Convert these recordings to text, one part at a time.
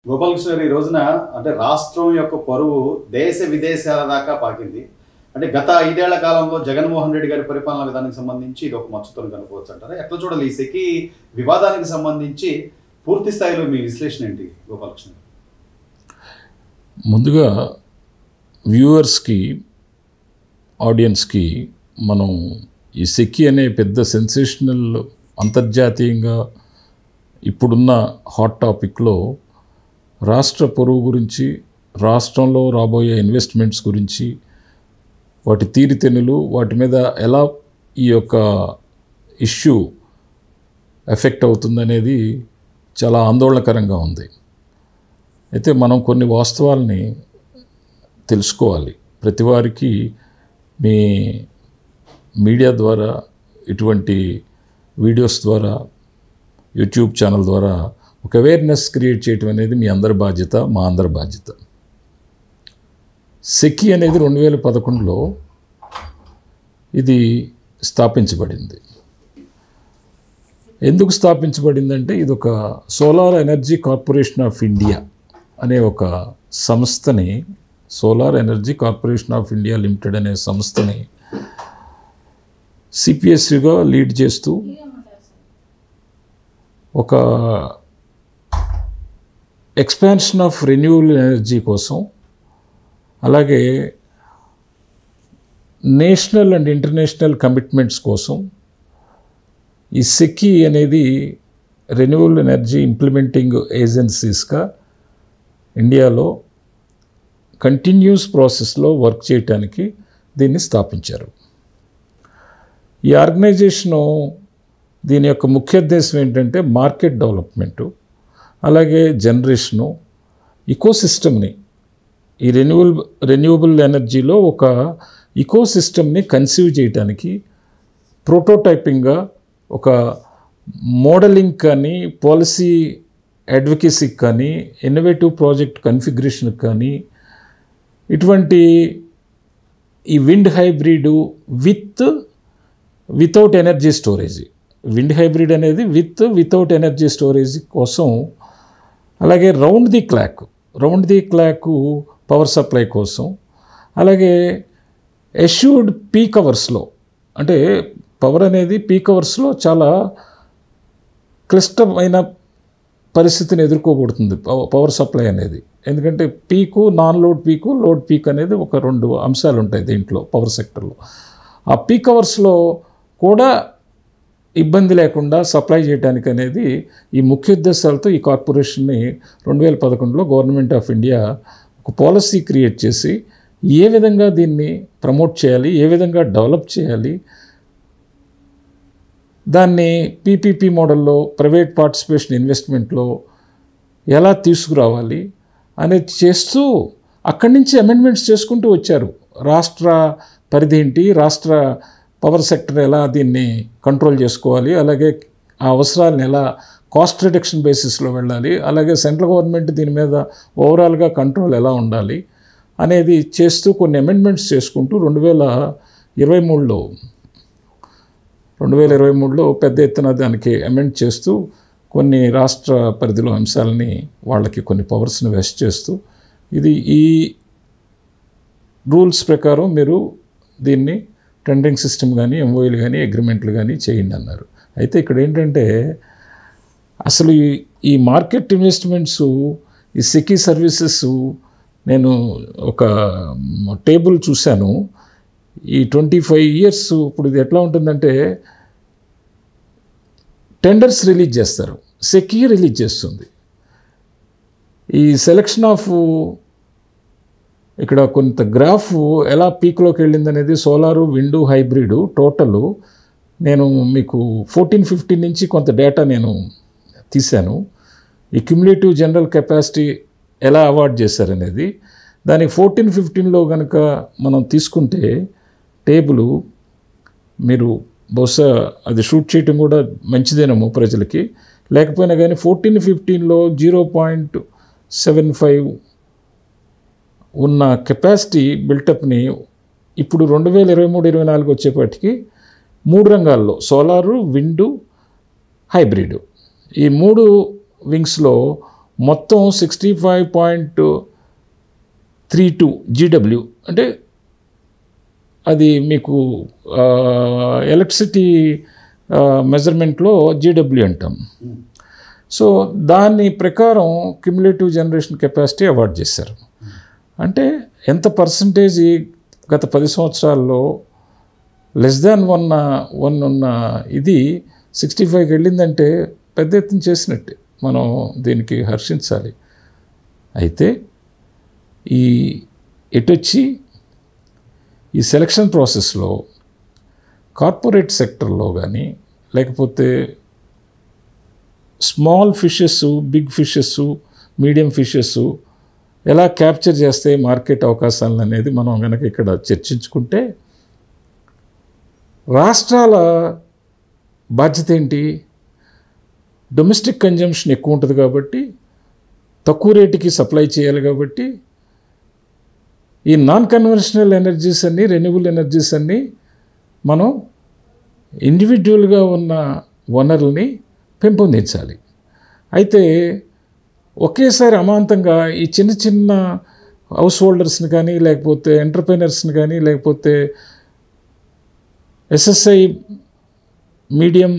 గోపాలకృష్ణ గారు ఈ రోజున అంటే రాష్ట్రం యొక్క పరువు దేశ విదేశాల దాకా పాకింది. అంటే గత 5 ఏళ్ల కాలంలో జగన్మోహన్ రెడ్డి గారి పరిపాలనా విధానానికి సంబంధించి ఇది ఒక మచ్చుతోని కనుకోవచ్చు అంటారా? ఎట్లా చూడాలి ఈ సెకీ వివాదానికి సంబంధించి పూర్తి స్థాయిలో మీ విశ్లేషణ ఏంటి గోపాలకృష్ణ గారు? ముందుగా వ్యూవర్స్కి, ఆడియన్స్కి మనం ఈ సెకీ అనే పెద్ద సెన్సేషనల్ అంతర్జాతీయంగా ఇప్పుడున్న హాట్ టాపిక్లో రాష్ట్ర పొరుగు గురించి, రాష్ట్రంలో రాబోయే ఇన్వెస్ట్మెంట్స్ గురించి, వాటి తీరుతెన్నులు, వాటి మీద ఎలా ఈ యొక్క ఇష్యూ ఎఫెక్ట్ అవుతుందనేది చాలా ఆందోళనకరంగా ఉంది. అయితే మనం కొన్ని వాస్తవాల్ని తెలుసుకోవాలి. ప్రతి వారికి మీ మీడియా ద్వారా, ఇటువంటి వీడియోస్ ద్వారా, యూట్యూబ్ ఛానల్ ద్వారా ఒక అవేర్నెస్ క్రియేట్ చేయటం అనేది మీ అందరి బాధ్యత, మా అందరి బాధ్యత. సెకీ అనేది 2011లో ఇది స్థాపించబడింది. ఎందుకు స్థాపించబడిందంటే ఇది ఒక solar energy corporation of India అనే ఒక సంస్థని, solar energy corporation of India limited అనే సంస్థని సిపిఎస్యుగా లీడ్ చేస్తూ ఒక ఎక్స్పాన్షన్ ఆఫ్ రెన్యూవబుల్ ఎనర్జీ కోసం, అలాగే నేషనల్ అండ్ ఇంటర్నేషనల్ కమిట్మెంట్స్ కోసం ఈ సెకీ అనేది రెన్యూవబుల్ ఎనర్జీ ఇంప్లిమెంటింగ్ ఏజెన్సీస్గా ఇండియాలో కంటిన్యూస్ ప్రాసెస్లో వర్క్ చేయడానికి దీన్ని స్థాపించారు. ఈ ఆర్గనైజేషను దీని యొక్క ముఖ్య ఉద్దేశం ఏంటంటే మార్కెట్ డెవలప్మెంటు, అలాగే జనరేషను, ఇకోసిస్టమ్ని, ఈ రెన్యూవబుల్ ఎనర్జీలో ఒక ఇకోసిస్టమ్ని కన్సీవ్ చేయడానికి ప్రోటోటైపింగ్గా ఒక మోడలింగ్ కానీ, పాలసీ అడ్వకేసీకి కానీ, ఇన్నోవేటివ్ ప్రాజెక్ట్ కన్ఫిగరేషన్కి కానీ, ఇటువంటి ఈ wind hybrid without energy storage, wind hybrid అనేది వితౌట్ ఎనర్జీ స్టోరేజ్ కోసం, అలాగే round the clock power supply కోసం, అలాగే ఎష్యూర్డ్ పీక్ అవర్స్లో, అంటే పవర్ అనేది పీక్ అవర్స్లో చాలా క్లిష్టమైన పరిస్థితిని ఎదుర్కోబడుతుంది పవర్ సప్లై అనేది. ఎందుకంటే పీకు, నాన్ లోడ్ పీకు, లోడ్ పీక్ అనేది ఒక 2 అంశాలు ఉంటాయి దీంట్లో పవర్ సెక్టర్లో. ఆ పీక్ అవర్స్లో కూడా ఇబ్బంది లేకుండా సప్లై చేయడానికి అనేది ఈ ముఖ్య ఉద్దేశాలతో ఈ కార్పొరేషన్ని 2011లో గవర్నమెంట్ ఆఫ్ ఇండియా ఒక పాలసీ క్రియేట్ చేసి ఏ విధంగా దీన్ని ప్రమోట్ చేయాలి, ఏ విధంగా డెవలప్ చేయాలి, దాన్ని పీపీపీ మోడల్లో ప్రైవేట్ పార్టిసిపేషన్ ఇన్వెస్ట్మెంట్లో ఎలా తీసుకురావాలి అనేది చేస్తూ అక్కడి నుంచి అమెండ్మెంట్స్ చేసుకుంటూ వచ్చారు. రాష్ట్ర పరిధి ఏంటి, రాష్ట్ర పవర్ సెక్టర్ ఎలా దీన్ని కంట్రోల్ చేసుకోవాలి, అలాగే ఆ అవసరాలను ఎలా కాస్ట్ రిడక్షన్ బేసిస్లో వెళ్ళాలి, అలాగే సెంట్రల్ గవర్నమెంట్ దీని మీద ఓవరాల్గా కంట్రోల్ ఎలా ఉండాలి అనేది చేస్తూ కొన్ని అమెండ్మెంట్స్ చేసుకుంటూ 2023లో పెద్ద ఎత్తున దానికి అమెండ్ చేస్తూ కొన్ని రాష్ట్ర పరిధిలో అంశాలని వాళ్ళకి కొన్ని పవర్స్ని వెస్ట్ చేస్తూ ఇది ఈ రూల్స్ ప్రకారం మీరు దీన్ని టెండరింగ్ సిస్టమ్ కానీ, ఎంఓయూలు కానీ, అగ్రిమెంట్లు కానీ చేయండి అన్నారు. అయితే ఇక్కడ ఏంటంటే అసలు ఈ మార్కెట్ ఇన్వెస్ట్మెంట్స్, ఈ సెకీ సర్వీసెస్, నేను ఒక టేబుల్ చూశాను. ఈ 25 years ఇప్పుడు ఇది ఎట్లా ఉంటుందంటే టెండర్స్ రిలీజ్ చేస్తారు, సెకీ రిలీజ్ చేస్తుంది. ఈ సెలక్షన్ ఆఫ్ ఇక్కడ కొంత గ్రాఫ్ ఎలా పీక్లోకి వెళ్ళింది అనేది సోలారు, విండు, హైబ్రిడ్ టోటల్ నేను మీకు 14-15 నుంచి కొంత డేటా నేను తీశాను. ఈ క్యుములేటివ్ జనరల్ కెపాసిటీ ఎలా అవార్డ్ చేశారనేది దానికి 14-15లో కనుక మనం తీసుకుంటే టేబుల్, మీరు బహుశా అది షూట్ చేయటం కూడా మంచిదేనేమో ప్రజలకి, లేకపోయినా కానీ 14-15లో 0.75 ఉన్న కెపాసిటీ బిల్టప్ని ఇప్పుడు 2023-24 వచ్చేపాటికి 3 రంగాల్లో సోలారు, విండు, హైబ్రిడ్, ఈ 3 వింగ్స్లో మొత్తం 65.32 GW, అంటే అది మీకు ఎలక్ట్రిసిటీ మెజర్మెంట్లో GW అంటాం. సో దాని ప్రకారం క్యుములేటివ్ జనరేషన్ కెపాసిటీ అవార్డ్ చేశారు. అంటే ఎంత పర్సంటేజ్ గత 10 సంవత్సరాల్లో లెస్ దాన్ 1 ఉన్న ఇది 65కి వెళ్ళిందంటే పెద్ద ఎత్తున చేసినట్టే. మనం దీనికి హర్షించాలి. అయితే ఈ ఎటొచ్చి ఈ సెలక్షన్ ప్రాసెస్లో కార్పొరేట్ సెక్టర్లో కానీ లేకపోతే small fishes, big fishes, medium fishes ఎలా క్యాప్చర్ చేస్తే మార్కెట్ అవకాశాలను అనేది మనం కనుక ఇక్కడ చర్చించుకుంటే, రాష్ట్రాల బాధ్యత ఏంటి? డొమెస్టిక్ కన్జంప్షన్ ఎక్కువ ఉంటుంది కాబట్టి, తక్కువ రేటుకి సప్లై చేయాలి కాబట్టి, ఈ నాన్ కన్వెన్షనల్ ఎనర్జీస్ అన్నీ, రెన్యూబుల్ ఎనర్జీస్ అన్నీ మనం ఇండివిజువల్గా ఉన్న వనరుల్ని పెంపొందించాలి. అయితే ఒకేసారి అమాంతంగా ఈ చిన్న చిన్న హౌస్ హోల్డర్స్ని కానీ లేకపోతే ఎంటర్ప్రెనర్స్ని కానీ లేకపోతే ఎస్ఎస్ఐ మీడియం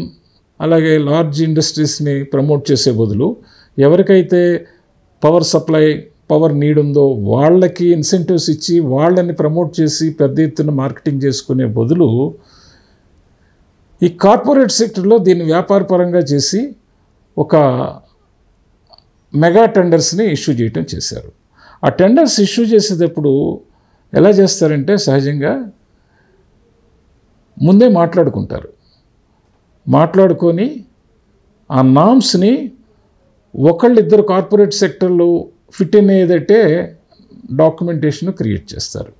అలాగే లార్జ్ ఇండస్ట్రీస్ని ప్రమోట్ చేసే బదులు ఎవరికైతే పవర్ సప్లై, పవర్ నీడ్ ఉందో వాళ్ళకి ఇన్సెంటివ్స్ ఇచ్చి వాళ్ళని ప్రమోట్ చేసి పెద్ద ఎత్తున మార్కెటింగ్ చేసుకునే బదులు ఈ కార్పొరేట్ సెక్టర్లో దీన్ని వ్యాపారపరంగా చేసి ఒక మెగా టెండర్స్ని ఇష్యూ చేయటం చేశారు. ఆ టెండర్స్ ఇష్యూ చేసేటప్పుడు ఎలా చేస్తారంటే సహజంగా ముందే మాట్లాడుకొని ఆ నామ్స్ని ఒకళ్ళిద్దరు కార్పొరేట్ సెక్టర్లు ఫిట్ అయ్యేదట్టే డాక్యుమెంటేషన్ క్రియేట్ చేస్తారు.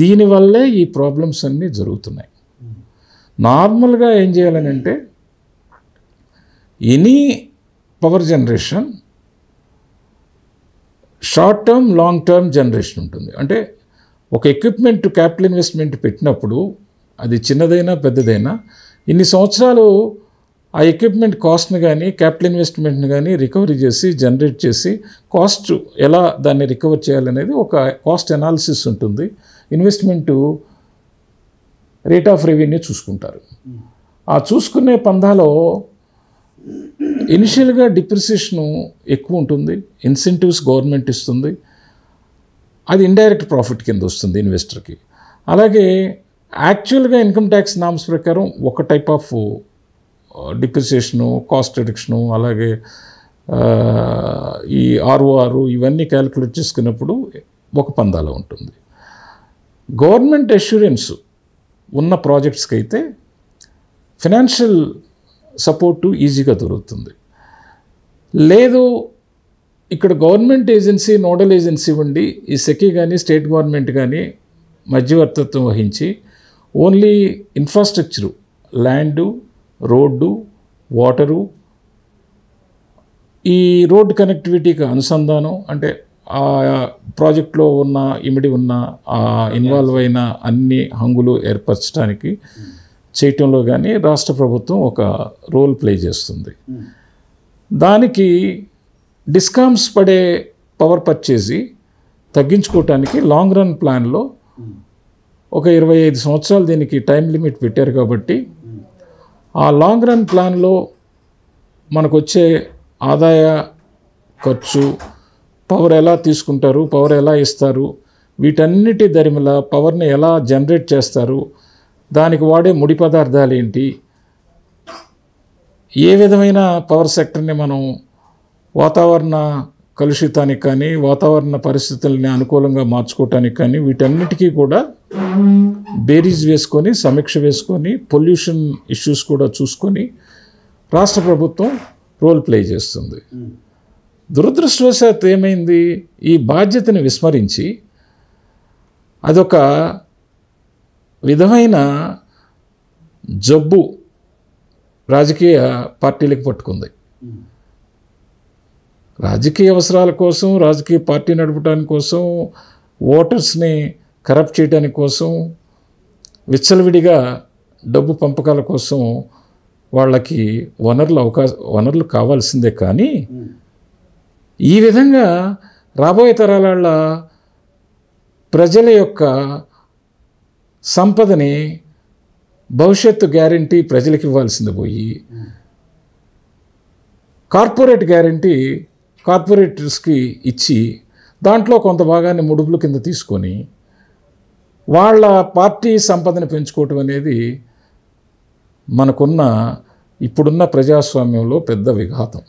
దీనివల్లే ఈ ప్రాబ్లమ్స్ అన్నీ జరుగుతున్నాయి. నార్మల్గా ఏం చేయాలని అంటే any power generation short term, long term generation ఉంటుంది. అంటే ఒక ఎక్విప్మెంట్ క్యాపిటల్ ఇన్వెస్ట్మెంట్ పెట్టినప్పుడు అది చిన్నదైనా పెద్దదైనా ఇన్ని సంవత్సరాలు ఆ ఎక్విప్మెంట్ కాస్ట్ని కానీ క్యాపిటల్ ఇన్వెస్ట్మెంట్ని కానీ రికవరీ చేసి జనరేట్ చేసి కాస్ట్ ఎలా దాన్ని రికవర్ చేయాలనేది ఒక కాస్ట్ అనాలిసిస్ ఉంటుంది. ఇన్వెస్ట్మెంటు రేట్ ఆఫ్ రెవెన్యూ చూసుకుంటారు. ఆ చూసుకునే పందాలో ఇనిషియల్గా డిప్రిసియేషను ఎక్కువ ఉంటుంది, ఇన్సెంటివ్స్ గవర్నమెంట్ ఇస్తుంది, అది ఇండైరెక్ట్ ప్రాఫిట్ కింద వస్తుంది ఇన్వెస్టర్కి. అలాగే యాక్చువల్గా ఇన్కమ్ ట్యాక్స్ నామ్స్ ప్రకారం ఒక టైప్ ఆఫ్ డిప్రిసియేషను, కాస్ట్ రిడక్షను, అలాగే ఈ ఆర్ఓఆర్ ఇవన్నీ క్యాలిక్యులేట్ చేసుకున్నప్పుడు ఒక పందాలో ఉంటుంది. గవర్నమెంట్ అష్యూరెన్స్ ఉన్న ప్రాజెక్ట్స్కి అయితే ఫినాన్షియల్ సపోర్టు ఈజీగా దొరుకుతుంది. లేదు ఇక్కడ గవర్నమెంట్ ఏజెన్సీ, నోడల్ ఏజెన్సీ ఉండి ఈ సెకీ కానీ స్టేట్ గవర్నమెంట్ కానీ మధ్యవర్తిత్వం వహించి only infrastructure, land, road, water, ఈ రోడ్ కనెక్టివిటీకి అనుసంధానం అంటే ఆ ప్రాజెక్ట్లో ఉన్న ఇమిడి ఉన్న ఆ ఇన్వాల్వ్ అయిన అన్ని హంగులు ఏర్పరచడానికి చేయటంలో కానీ రాష్ట్ర ప్రభుత్వం ఒక రోల్ ప్లే చేస్తుంది. దానికి డిస్కామ్స్ పడే పవర్ పర్చేసి తగ్గించుకోవటానికి లాంగ్ రన్ ప్లాన్లో ఒక 25 సంవత్సరాలు దీనికి టైం లిమిట్ పెట్టారు. కాబట్టి ఆ లాంగ్ రన్ ప్లాన్లో మనకు వచ్చే ఆదాయ, ఖర్చు, పవర్ ఎలా తీసుకుంటారు, పవర్ ఎలా ఇస్తారు, వీటన్నిటి దరిమిలా పవర్ని ఎలా జనరేట్ చేస్తారు, దానికి వాడే ముడి పదార్థాలు ఏంటి, ఏ విధమైన పవర్ సెక్టర్ని మనం వాతావరణ కలుషితానికి కానీ వాతావరణ పరిస్థితుల్ని అనుకూలంగా మార్చుకోవటానికి కానీ వీటన్నిటికీ కూడా బేరీజ్ వేసుకొని, సమీక్ష వేసుకొని, పొల్యూషన్ ఇష్యూస్ కూడా చూసుకొని రాష్ట్ర ప్రభుత్వం రోల్ ప్లే చేస్తుంది. దురదృష్టవశాత్తు ఏమైంది, ఈ బాధ్యతని విస్మరించి అదొక విధమైన జబ్బు రాజకీయ పార్టీలకు పట్టుకుంది. రాజకీయ అవసరాల కోసం, రాజకీయ పార్టీ నడపడానికి కోసం, ఓటర్స్ని కరప్ట్ చేయడానికి కోసం, విచ్చలవిడిగా డబ్బు పంపకాల కోసం వాళ్ళకి వనరులు కావాల్సిందే. కానీ ఈ విధంగా రాబోయే తరాల ప్రజల యొక్క సంపదని భవిష్యత్తు గ్యారంటీ ప్రజలకు ఇవ్వాల్సింది పోయి కార్పొరేట్ గ్యారంటీ కార్పొరేటర్స్కి ఇచ్చి దాంట్లో కొంత భాగాన్ని ముడుపుల కింద తీసుకొని వాళ్ళ పార్టీ సంపదని పెంచుకోవటం అనేది మనకున్న ఇప్పుడున్న ప్రజాస్వామ్యంలో పెద్ద విఘాతం.